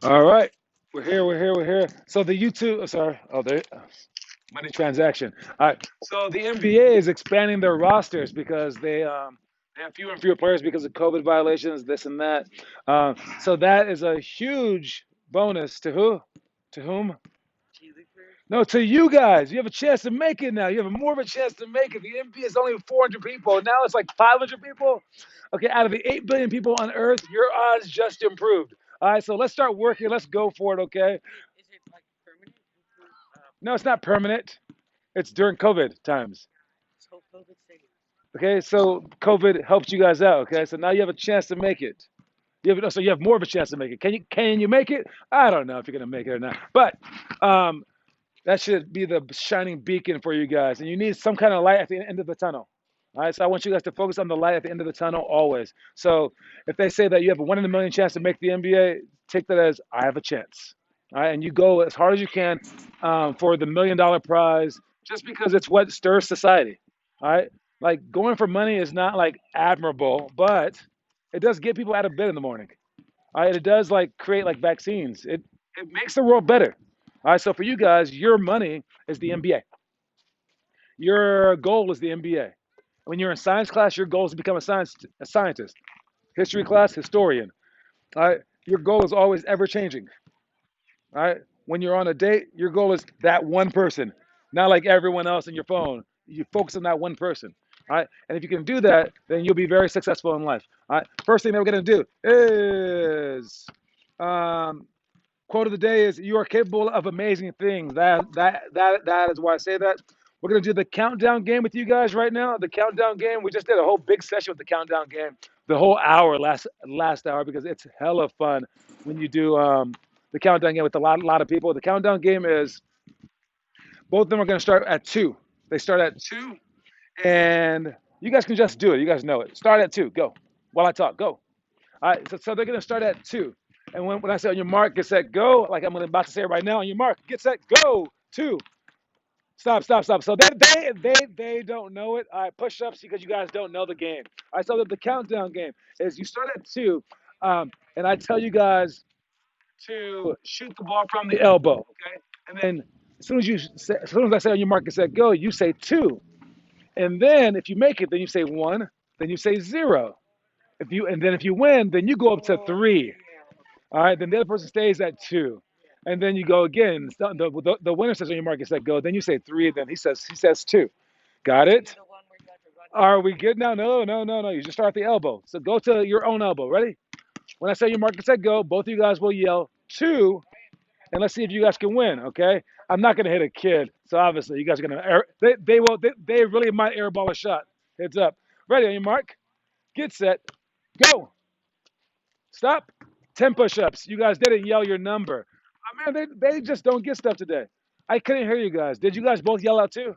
All right. We're here. So the YouTube, sorry. Oh, there. Money transaction. All right. So the NBA is expanding their rosters because they have fewer and fewer players because of COVID violations, this and that. So that is a huge bonus to who? To whom? No, to you guys. You have a chance to make it now. You have more of a chance to make it. The NBA is only 400 people. Now it's like 500 people. Okay, out of the 8 billion people on Earth, your odds just improved. All right, so let's start working. Let's go for it, okay? No, it's not permanent. It's during COVID times. Okay, so COVID helped you guys out. Okay, so now you have a chance to make it. So you have more of a chance to make it. Can you make it? I don't know if you're gonna make it or not, but um, that should be the shining beacon for you guys. And you need some kind of light at the end of the tunnel. All right, so I want you guys to focus on the light at the end of the tunnel always. So if they say that you have a 1 in a million chance to make the NBA, take that as I have a chance. All right, and you go as hard as you can for the $1 million prize, just because it's what stirs society. All right, like going for money is not like admirable, but it does get people out of bed in the morning. All right, it does like create like vaccines. It makes the world better. All right, so for you guys, your money is the MBA. Your goal is the MBA. When you're in science class, your goal is to become a scientist. History class, historian. All right, your goal is always ever changing. All right, when you're on a date, your goal is that one person, not like everyone else in your phone. You focus on that one person. All right, and if you can do that, then you'll be very successful in life. All right, first thing that we're gonna do is um, quote of the day is you are capable of amazing things. That is why I say that. We're gonna do the countdown game with you guys right now. The countdown game. We just did a whole big session with the countdown game. The whole hour last hour because it's hella fun when you do the countdown game with a lot of people. The countdown game is both of them are gonna start at 2. They start at 2, and you guys can just do it. You guys know it. Start at 2. Go. While I talk. Go. All right, so they're going to start at 2. And when I say on your mark, get set, go, like I'm about to say it right now, on your mark, get set, go, 2. Stop. So they don't know it. All right, push ups because you guys don't know the game. All right, so the countdown game is you start at 2, and I tell you guys to shoot the ball from the elbow, okay? And then as soon as I say on your mark, get set, go, you say 2. And then if you make it, then you say 1, then you say 0. If you win, then you go up to 3. All right, then the other person stays at 2, and then you go again. The winner says on your mark, it's go. Then you say 3. Then he says 2. Got it? Are we good now? No. You just start at the elbow. So go to your own elbow. Ready? When I say your mark, it's go. Both of you guys will yell 2, and let's see if you guys can win. Okay? I'm not gonna hit a kid, so obviously you guys are gonna. They will. They really might airball a shot. Heads up. Ready on your mark? Get set. Go. Stop. 10 push-ups. You guys didn't yell your number. Oh, man, they just don't get stuff today. I couldn't hear you guys. Did you guys both yell out too?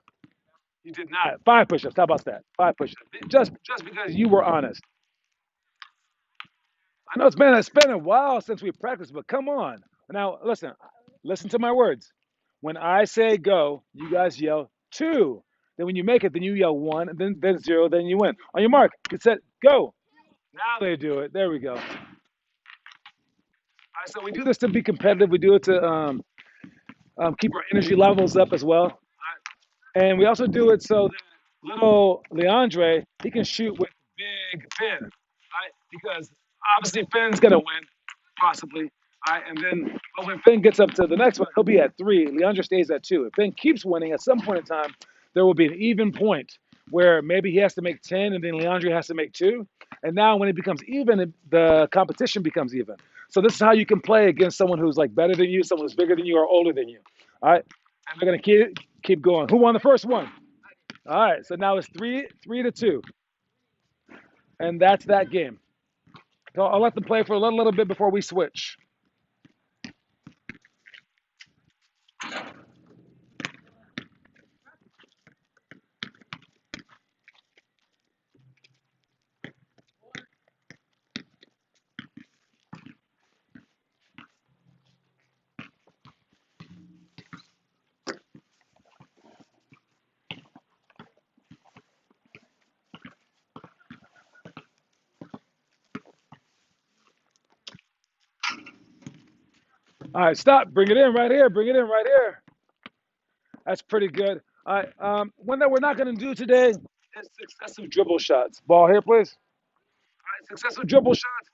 You did not. 5 push-ups. How about that? 5 push-ups. Just because you were honest. I know it's been a while since we practiced, but come on. Now listen to my words. When I say go, you guys yell 2. Then when you make it, then you yell 1, and then 0, then you win. On your mark, get set, go. Now they do it. There we go. All right, so we do this to be competitive. We do it to keep our energy levels up as well. And we also do it so that little Leandre, he can shoot with big Phin, right? Because obviously Finn's gonna win, possibly. All right, and then but when Phin gets up to the next one, he'll be at 3. Leandre stays at 2. If Phin keeps winning, at some point in time, there will be an even point where maybe he has to make 10 and then Leandre has to make 2. And now when it becomes even, the competition becomes even. So this is how you can play against someone who's like better than you, someone who's bigger than you or older than you. All right. And we're gonna keep going. Who won the first one? All right. So now it's 3-2, and that's that game. So I'll let them play for a little bit before we switch. All right, stop. Bring it in right here. Bring it in right here. That's pretty good. All right. One that we're not going to do today is successive dribble shots. Ball here, please. All right, successful dribble shots.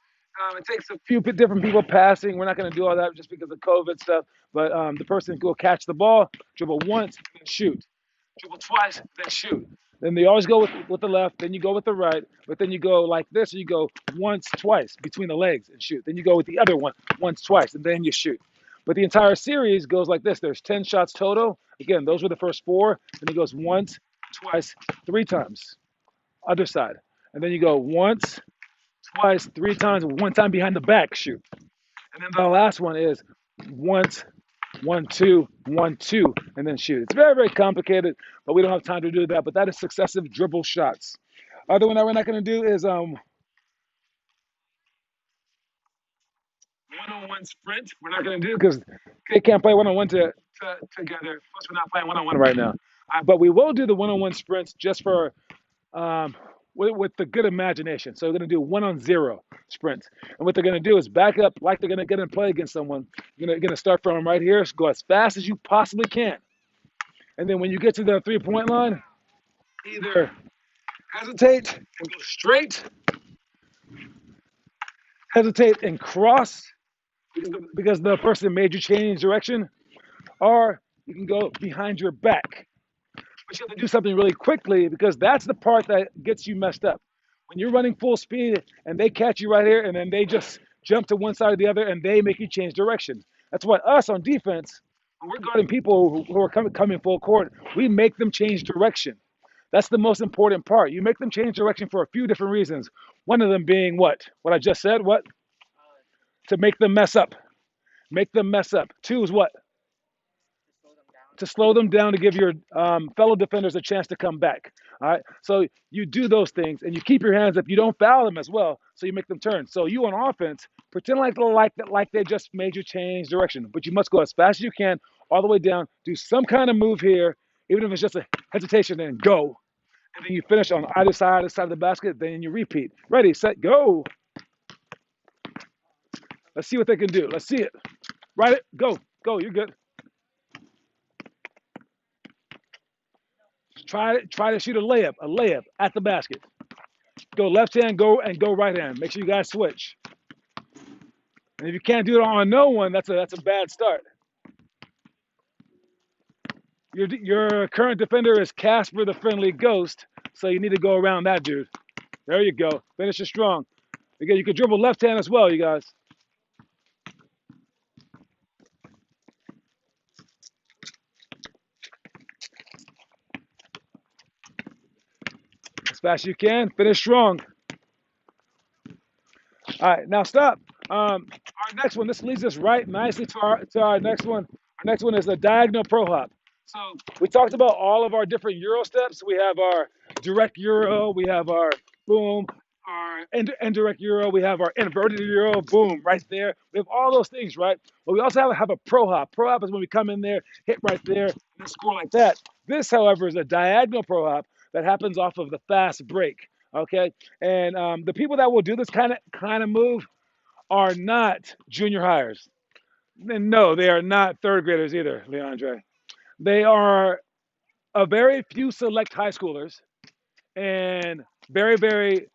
It takes a few different people passing. We're not going to do all that just because of COVID stuff. But the person will catch the ball, dribble once, then shoot. Dribble twice, then shoot. Then they always go with the left. Then you go with the right. But then you go like this, or you go once, twice between the legs and shoot. Then you go with the other one once, twice, and then you shoot. But the entire series goes like this. There's 10 shots total. Again, those were the first four. And it goes once, twice, three times. Other side. And then you go once, twice, three times, one time behind the back, shoot. And then the last one is once, 1, 2, and then shoot. It's very, very complicated, but we don't have time to do that. But that is successive dribble shots. Other one that we're not going to do is one-on-one sprint. We're not going to do because they can't play one-on-one together. Plus, we're not playing one-on-one right now. But we will do the one-on-one sprints just for um, with the good imagination. So we're going to do 1-on-0 sprints. And what they're going to do is back up like they're going to get in play against someone. You're going to start from right here, go as fast as you possibly can. And then when you get to the three-point line, either hesitate and go straight, hesitate and cross because the person made you change direction, or you can go behind your back. But you have to do something really quickly because that's the part that gets you messed up. When you're running full speed and they catch you right here and then they just jump to one side or the other and they make you change direction. That's why us on defense, when we're guarding people who are coming full court, we make them change direction. That's the most important part. You make them change direction for a few different reasons. One of them being what? What I just said? What? To make them mess up. Make them mess up. Two is what? To slow them down to give your fellow defenders a chance to come back. All right. So you do those things and you keep your hands up. You don't foul them as well. So you make them turn. So you on offense, pretend like they just made you change direction, but you must go as fast as you can, all the way down. Do some kind of move here, even if it's just a hesitation, and go. And then you finish on either side of the basket. Then you repeat. Ready, set, go. Let's see what they can do. Let's see it. Right it. Go. Go. You're good. Try to shoot a layup at the basket. Go left hand, go right hand. Make sure you guys switch. And if you can't do it on no one, that's a bad start. Your current defender is Casper the Friendly Ghost, so you need to go around that dude. There you go. Finish it strong. Again, you can dribble left hand as well, you guys. As fast as you can. Finish strong. All right, now stop. Our next one, this leads us right nicely to our next one. Our next one is a diagonal pro hop. So we talked about all of our different Euro steps. We have our direct Euro, we have our boom, our indirect Euro, we have our inverted Euro, boom, right there. We have all those things, right? But we also have a pro hop. Pro hop is when we come in there, hit right there, and then score like that. This, however, is a diagonal pro hop that happens off of the fast break. Okay, and the people that will do this kind of move are not junior hires. And no, they are not third graders either, Leandre. They are a very few select high schoolers and very, very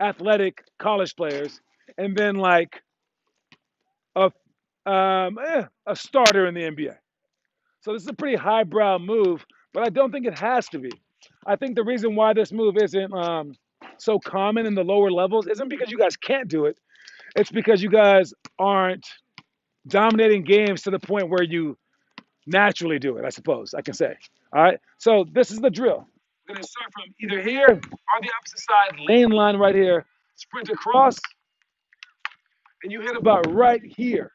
athletic college players, and then like a a starter in the NBA. So this is a pretty highbrow move, but I don't think it has to be. I think the reason why this move isn't so common in the lower levels isn't because you guys can't do it. It's because you guys aren't dominating games to the point where you naturally do it, I suppose I can say. All right. So this is the drill. We're going to start from either here or the opposite side, lane line right here, sprint across, and you hit about right here.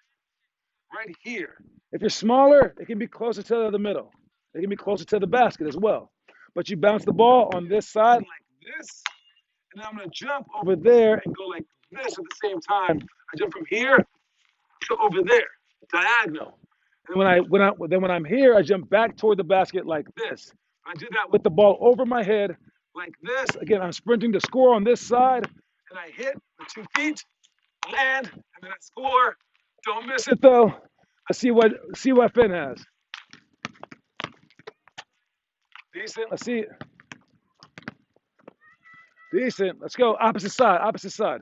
Right here. If you're smaller, it can be closer to the middle. It can be closer to the basket as well. But you bounce the ball on this side like this, and I'm going to jump over there and go like this at the same time. I jump from here to over there, diagonal. And when I'm here, I jump back toward the basket like this. I do that with the ball over my head like this. Again, I'm sprinting to score on this side, and I hit with 2 feet, land, and then I score. Don't miss it though. Let's see what Phin has. Decent. Let's see. Decent. Let's go opposite side. Opposite side.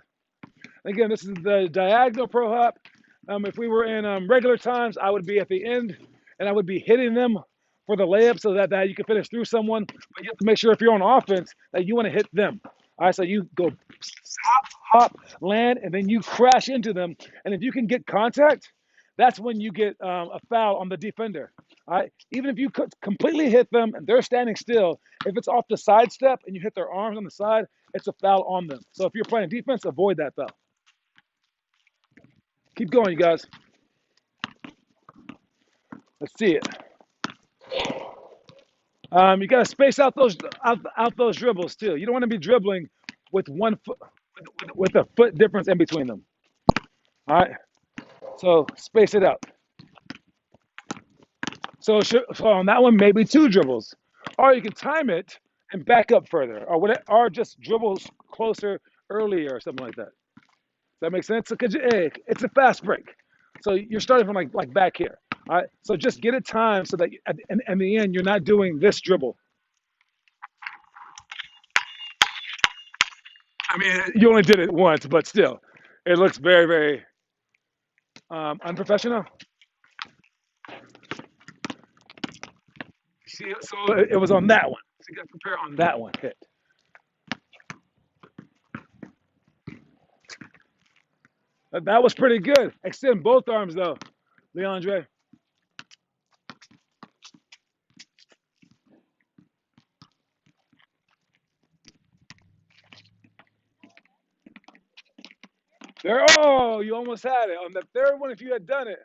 Again, this is the diagonal pro hop. If we were in regular times, I would be at the end and I would be hitting them for the layup so that you can finish through someone. But you have to make sure if you're on offense that you want to hit them. All right, so you go hop, land, and then you crash into them. And if you can get contact, that's when you get a foul on the defender. All right, even if you could completely hit them and they're standing still, if it's off the side step and you hit their arms on the side, it's a foul on them. So if you're playing defense, avoid that foul. Keep going, you guys. Let's see it. You got to space out those dribbles too. You don't want to be dribbling with one foot with a foot difference in between them. All right. So space it out. So on that one, maybe two dribbles, or you can time it and back up further, or just dribbles closer earlier or something like that. Does that make sense? Because it's a fast break, so you're starting from like back here. All right. So just get it timed so that in the end you're not doing this dribble. I mean, you only did it once, but still, it looks very, very unprofessional. See, so it was on that one. So you got to compare on that one hit. That was pretty good. Extend both arms though, Leandre. There. Oh, you almost had it on the third one. If you had done it,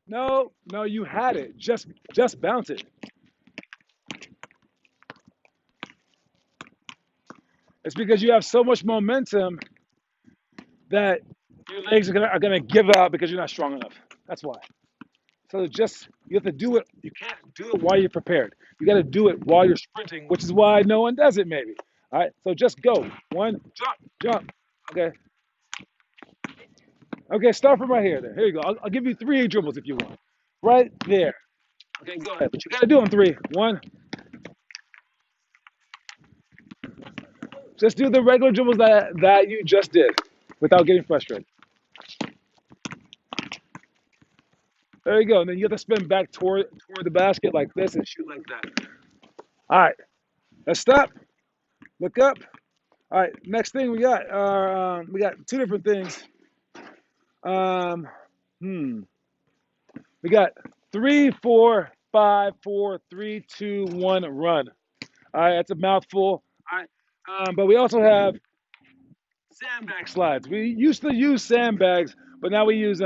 no, no, you had it. Just bounce it. It's because you have so much momentum that your legs are gonna give out because you're not strong enough. That's why. So just you have to do it. You can't do it while you're prepared. You got to do it while you're sprinting, which is why no one does it. Maybe. All right. So just go. One, jump, jump. Okay. Okay. Start from right here. Then here you go. I'll give you three dribbles if you want. Right there. Okay. Go ahead. But you got to do them three. One. Just do the regular dribbles that you just did, without getting frustrated. There you go. And then you have to spin back toward the basket like this and shoot like that. All right. Let's stop. Look up. All right. Next thing we got two different things. Um, hmm. We got 3, 4, 5, 4, 3, 2, 1, run. All right. That's a mouthful. All right. But we also have sandbag slides. We used to use sandbags, but now we use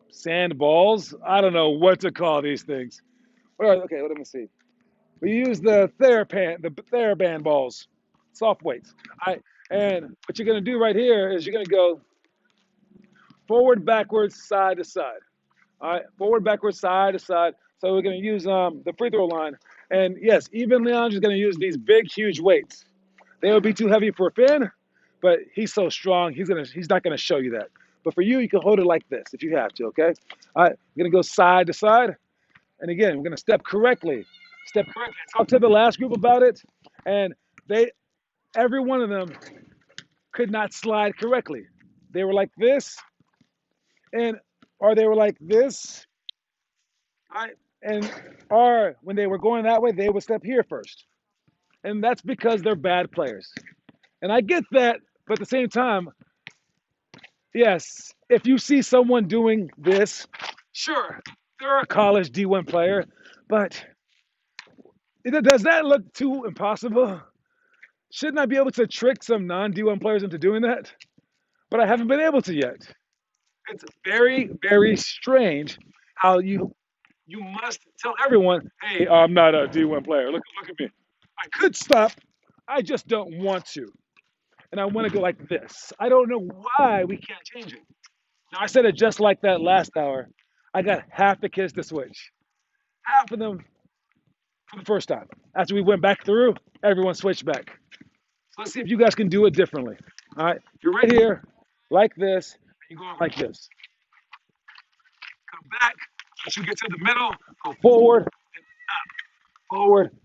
sand balls. I don't know what to call these things. Okay, let me see. We use the TheraBand balls, soft weights. And what you're gonna do right here is you're gonna go forward, backwards, side to side. All right, forward, backwards, side to side. So we're gonna use the free throw line. And yes, even Leandre is gonna use these big, huge weights. They would be too heavy for Phin, but he's so strong, he's not gonna show you that. But for you, you can hold it like this if you have to, okay? All right, we're gonna go side to side. And again, we're gonna step correctly. Step correctly. Talk to the last group about it. And every one of them could not slide correctly. They were like this, or they were like this. All right, or when they were going that way, they would step here first. And that's because they're bad players. And I get that, but at the same time, yes, if you see someone doing this, sure, they're a college D1 player, but does that look too impossible? Shouldn't I be able to trick some non-D1 players into doing that? But I haven't been able to yet. It's very, very strange how you must tell everyone, hey, I'm not a D1 player. Look at me. I could stop. I just don't want to. And I want to go like this. I don't know why we can't change it. Now, I said it just like that last hour. I got half the kids to switch. Half of them for the first time. After we went back through, everyone switched back. So let's see if you guys can do it differently. All right, you're right here, like this, and you're going like this. Come back. Once you get to the middle, go forward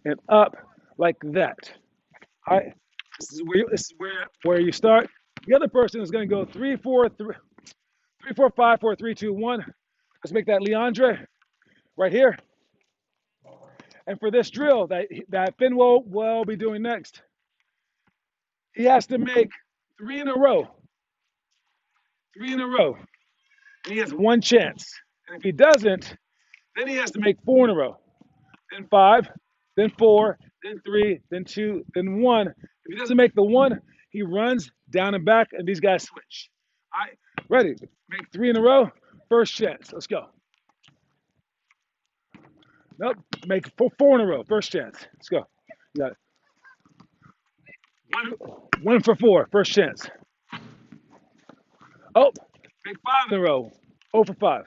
and up like that. All right. This is where you start. The other person is going to go 3, 4, 5, 4, 3, 2, 1. Let's make that Leandre right here. And for this drill that Phin will be doing next, he has to make three in a row. Three in a row. And he has one chance. And if he doesn't, then he has to make four in a row. Then five, then four, then three, then two, then one. If he doesn't make the one, he runs down and back, and these guys switch. All right, ready? Make three in a row. First chance. Let's go. Nope. Make four in a row. First chance. Let's go. You got it. One for four. First chance. Oh, make five in a row. 0 for 5.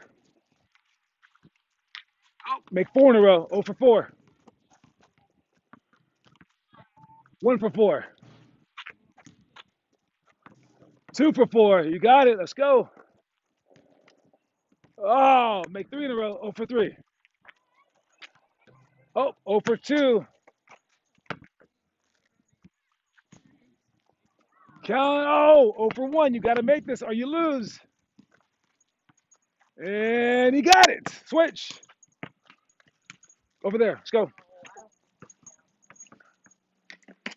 Oh, make four in a row. 0 for 4. 1 for 4. 2 for 4. You got it. Let's go. Oh, make three in a row. 0 for 3. Oh, 0 for 2. Count. Oh, 0 for 1. You got to make this or you lose. And he got it. Switch. Over there. Let's go.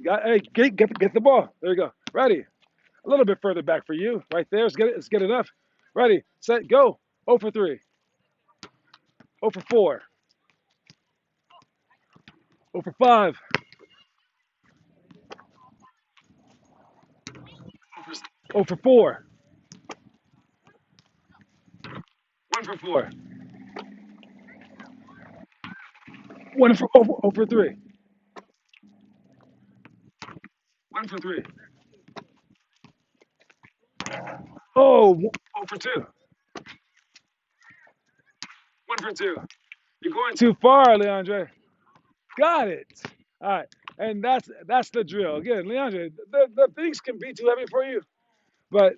Hey, get the ball. There you go. Ready. A little bit further back for you. Right there. Let's get enough. Ready, set, go. 0 for 3. 0 for 4. 0 for 5. 0 for 4. 1 for 4. 1 for 0 for 3. 1 for 3. Oh, 0 for 2. 1 for 2. You're going too far, Leandre. Got it. All right, and that's the drill. Again, Leandre, the things can be too heavy for you, but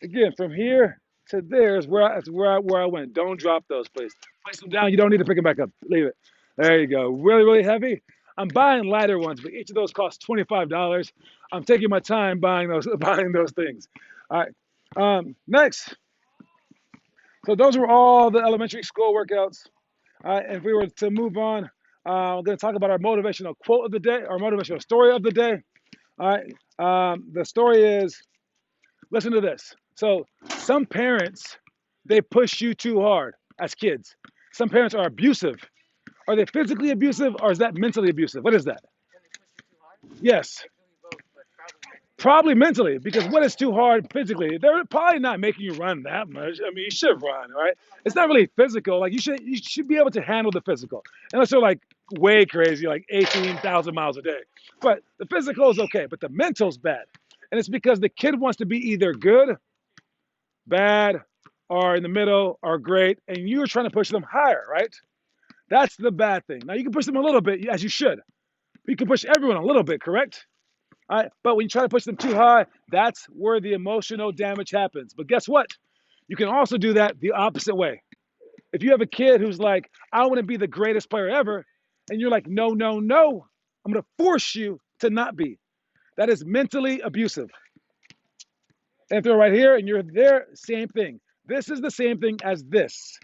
again, from here to there is where I went. Don't drop those, please. Place them down. You don't need to pick them back up. Leave it. There you go. Really, really heavy. I'm buying lighter ones, but each of those costs $25. I'm taking my time buying those things. All right. Next. So those were all the elementary school workouts. If we were to move on, I'm going to talk about our motivational quote of the day, our motivational story of the day. All right. The story is, listen to this. So some parents, they push you too hard as kids. Some parents are abusive. Are they physically abusive or is that mentally abusive? What is that? Yes. Probably mentally, because what is too hard physically? They're probably not making you run that much. I mean, you should run, right? It's not really physical. Like you should be able to handle the physical, unless they're like way crazy, like 18,000 miles a day. But the physical is okay, but the mental's bad, and it's because the kid wants to be either good, bad, or in the middle, or great, and you're trying to push them higher, right? That's the bad thing. Now you can push them a little bit, as you should. You can push everyone a little bit, correct? All right, but when you try to push them too high, that's where the emotional damage happens. But guess what? You can also do that the opposite way. If you have a kid who's like, I want to be the greatest player ever, and you're like, no, no, no, I'm going to force you to not be. That is mentally abusive. And if they're right here and you're there, same thing. This is the same thing as this,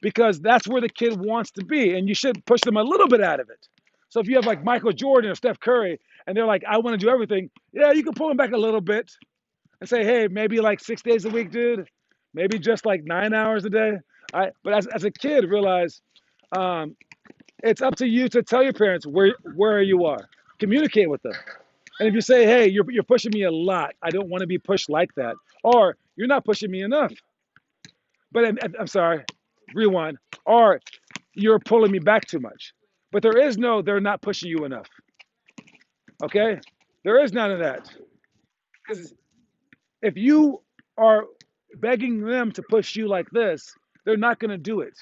because that's where the kid wants to be, and you should push them a little bit out of it. So if you have like Michael Jordan or Steph Curry, and they're like, I want to do everything, yeah, you can pull them back a little bit and say, hey, maybe like 6 days a week, dude. Maybe just like 9 hours a day. All right? But as a kid, realize it's up to you to tell your parents where you are. Communicate with them. And if you say, hey, you're pushing me a lot, I don't want to be pushed like that. Or you're not pushing me enough. But I'm sorry, rewind. Or you're pulling me back too much. But there is no, they're not pushing you enough. Okay? There is none of that. Because if you are begging them to push you like this, they're not going to do it.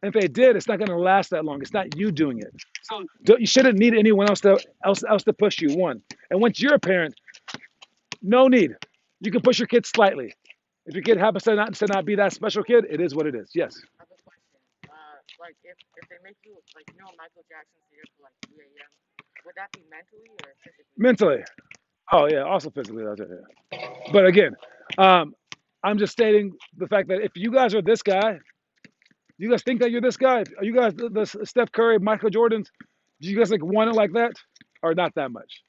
And if they did, it's not going to last that long. It's not you doing it. So you shouldn't need anyone else to push you, one. And once you're a parent, no need. You can push your kid slightly. If your kid happens to not be that special kid, it is what it is. Yes. Mentally. Oh yeah, also physically. That's it. Yeah. But again, um, I'm just stating the fact that if you guys are this guy, you guys think that you're this guy. Are you guys the Steph Curry, Michael Jordans? Do you guys like want it like that, or not that much?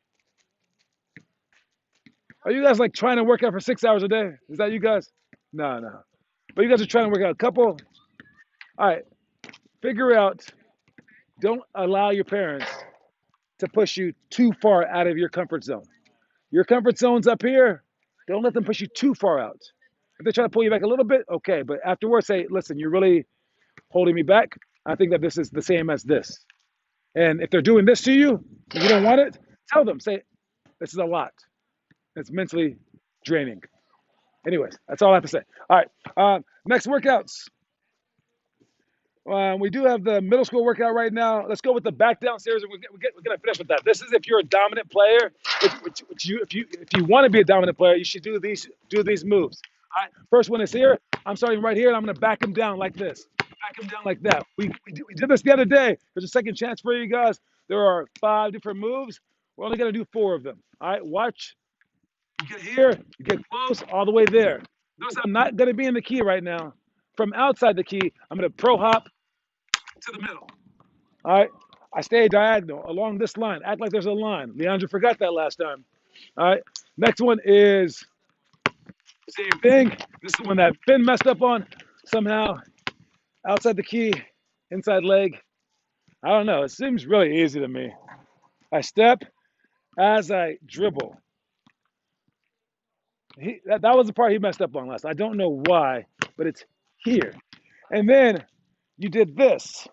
Are you guys like trying to work out for 6 hours a day? Is that you guys? No, no. But you guys are trying to work out a couple. All right, figure out. Don't allow your parents to push you too far out of your comfort zone. Your comfort zone's up here. Don't let them push you too far out. If they try to pull you back a little bit, okay. But afterwards, say, listen, you're really holding me back. I think that this is the same as this. And if they're doing this to you, and you don't want it, tell them. Say, this is a lot. It's mentally draining. Anyways, that's all I have to say. All right. Next workouts. We do have the middle school workout right now. Let's go with the back down stairs, and we're gonna finish with that. This is if you're a dominant player. If you want to be a dominant player, you should do these moves. All right. First one is here. I'm starting right here, and I'm gonna back him down like this. Back him down like that. We did this the other day. There's a second chance for you guys. There are 5 different moves. We're only gonna do 4 of them. All right. Watch. You get here. You get close all the way there. Notice I'm not gonna be in the key right now. From outside the key, I'm gonna pro hop to the middle. All right. I stay diagonal along this line. Act like there's a line. Leandre forgot that last time. All right. Next one is same thing. This is the one that Phin messed up on somehow. Outside the key, inside leg. I don't know. It seems really easy to me. I step as I dribble. That was the part he messed up on last. I don't know why, but it's here. And then you did this.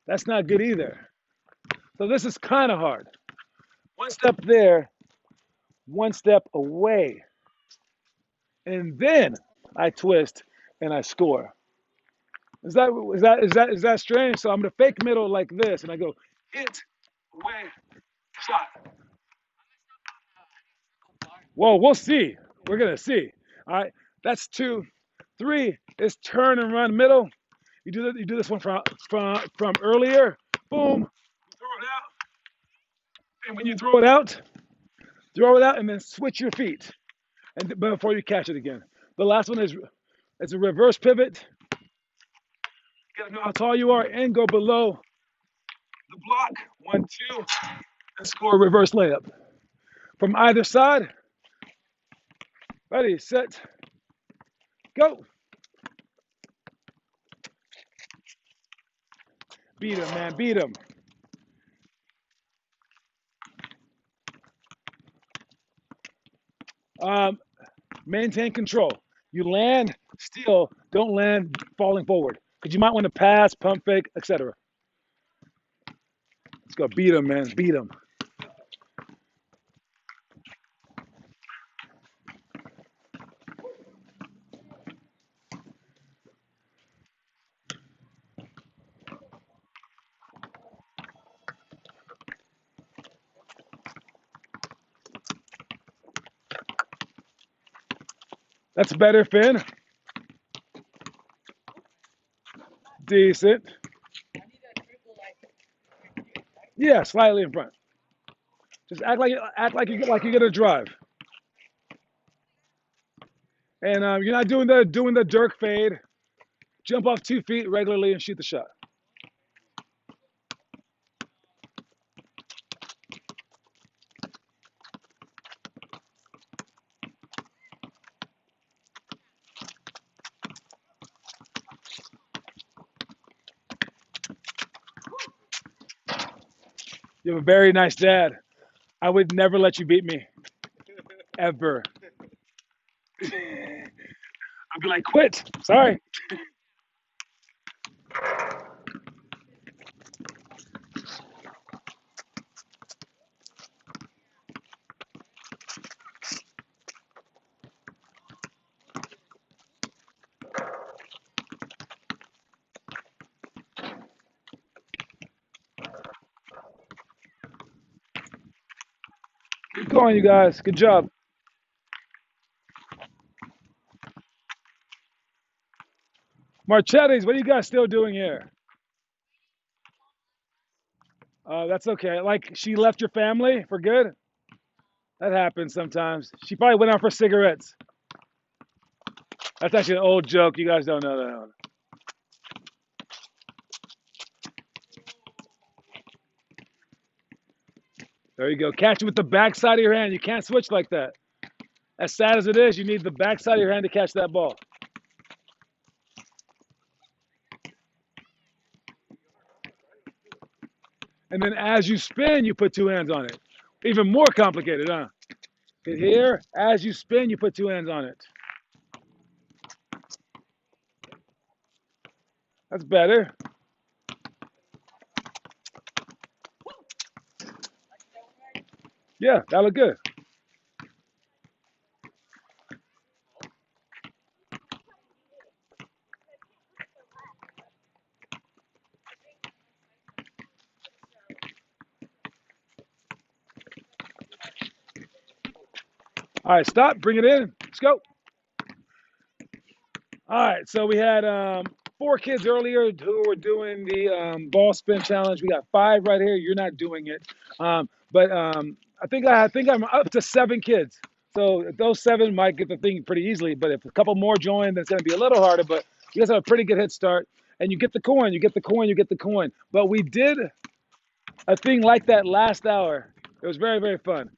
That's not good either. So this is kind of hard. One step there, one step away. And then I twist and I score. Is that strange? So I'm gonna fake middle like this, and I go hit, away, shot. Well, we'll see. We're gonna see. All right, that's 2. 3 is turn and run middle. You do this one from earlier. Boom, throw it out, and when you throw it out, and then switch your feet, and before you catch it again. The last one is it's a reverse pivot. You gotta know how tall you are and go below the block. 1, 2, and score a reverse layup. From either side. Ready, set, go. Beat him, man, beat him. Maintain control. You land still, don't land falling forward. Because you might want to pass, pump fake, etc. Let's go, beat him, man, beat him. That's better, Phin. Decent. Yeah, slightly in front. Just act like you're gonna drive, and you're not doing the jerk fade. Jump off 2 feet regularly and shoot the shot. You have a very nice dad. I would never let you beat me, ever. I'd be like, quit. Sorry. Keep going, you guys. Good job. Marchetti's, what are you guys still doing here? That's okay. Like, she left your family for good? That happens sometimes. She probably went out for cigarettes. That's actually an old joke. You guys don't know that one. There you go. Catch it with the backside of your hand. You can't switch like that. As sad as it is, you need the backside of your hand to catch that ball. And then as you spin, you put two hands on it. Even more complicated, huh? Hit here. As you spin, you put two hands on it. That's better. Yeah, that looked good. All right, stop. Bring it in. Let's go. All right, so we had four kids earlier who were doing the ball spin challenge. We got five right here. You're not doing it, but I think I'm up to seven kids. So those seven might get the thing pretty easily. But if a couple more join, then it's going to be a little harder. But you guys have a pretty good head start, and you get the coin. You get the coin. You get the coin. But we did a thing like that last hour. It was very, very fun.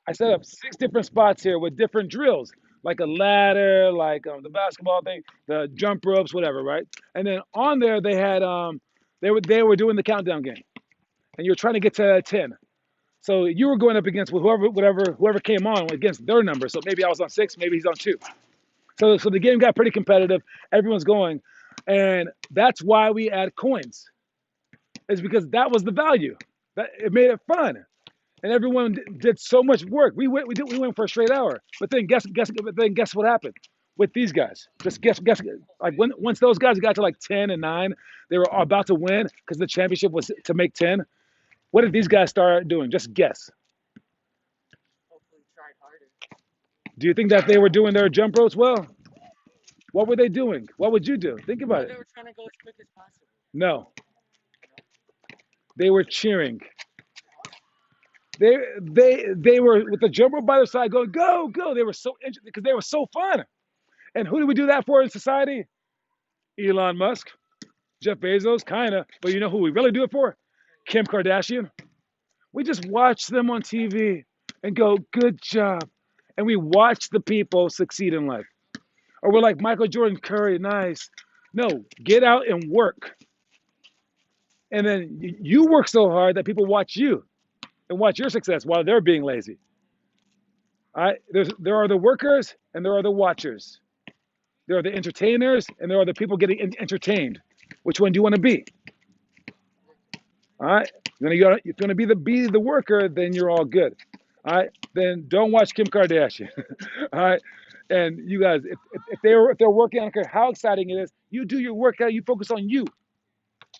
I set up six different spots here with different drills, like a ladder, like the basketball thing, the jump ropes, whatever, right? And then on there they had they were doing the countdown game, and you're trying to get to 10. So you were going up against whoever came on against their number. So maybe I was on six, maybe he's on two. So the game got pretty competitive. Everyone's going, and that's why we add coins. Is because that was the value. That it made it fun, and everyone did so much work. We went for a straight hour, but then guess what happened with these guys? Just guess. Like once those guys got to like 10 and 9, they were about to win because the championship was to make 10. What did these guys start doing? Just guess. Do you think that they were doing their jump ropes well? What were they doing? What would you do? Think about it. No, they were cheering. They were with the jump rope by their side going go go. They were so interested because they were so fun. And who do we do that for in society? Elon Musk, Jeff Bezos, kinda. But you know who we really do it for? Kim Kardashian. We just watch them on TV and go, good job. And we watch the people succeed in life. Or we're like Michael Jordan, Curry, nice. No, get out and work. And then you work so hard that people watch you and watch your success while they're being lazy. All right? There are the workers and there are the watchers. There are the entertainers and there are the people getting entertained. Which one do you want to be? All right? If you're going to be the worker, then you're all good. All right? Then don't watch Kim Kardashian. All right? And you guys, if they're working, I don't care how exciting it is, you do your workout, you focus on you.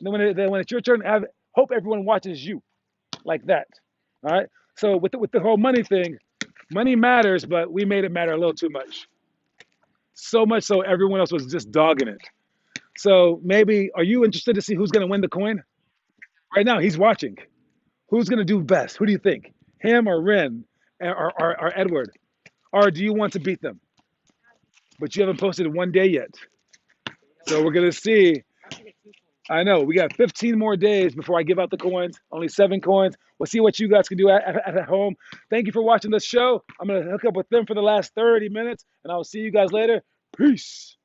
And then when it's your turn, hope everyone watches you like that. All right? So with the whole money thing, money matters, but we made it matter a little too much. So much so everyone else was just dogging it. So maybe, are you interested to see who's going to win the coin? Right now, he's watching. Who's going to do best? Who do you think? Him or Ren or Edward? Or do you want to beat them? But you haven't posted one day yet. So we're going to see. I know. We got 15 more days before I give out the coins. Only 7 coins. We'll see what you guys can do at home. Thank you for watching this show. I'm going to hook up with them for the last 30 minutes, and I will see you guys later. Peace.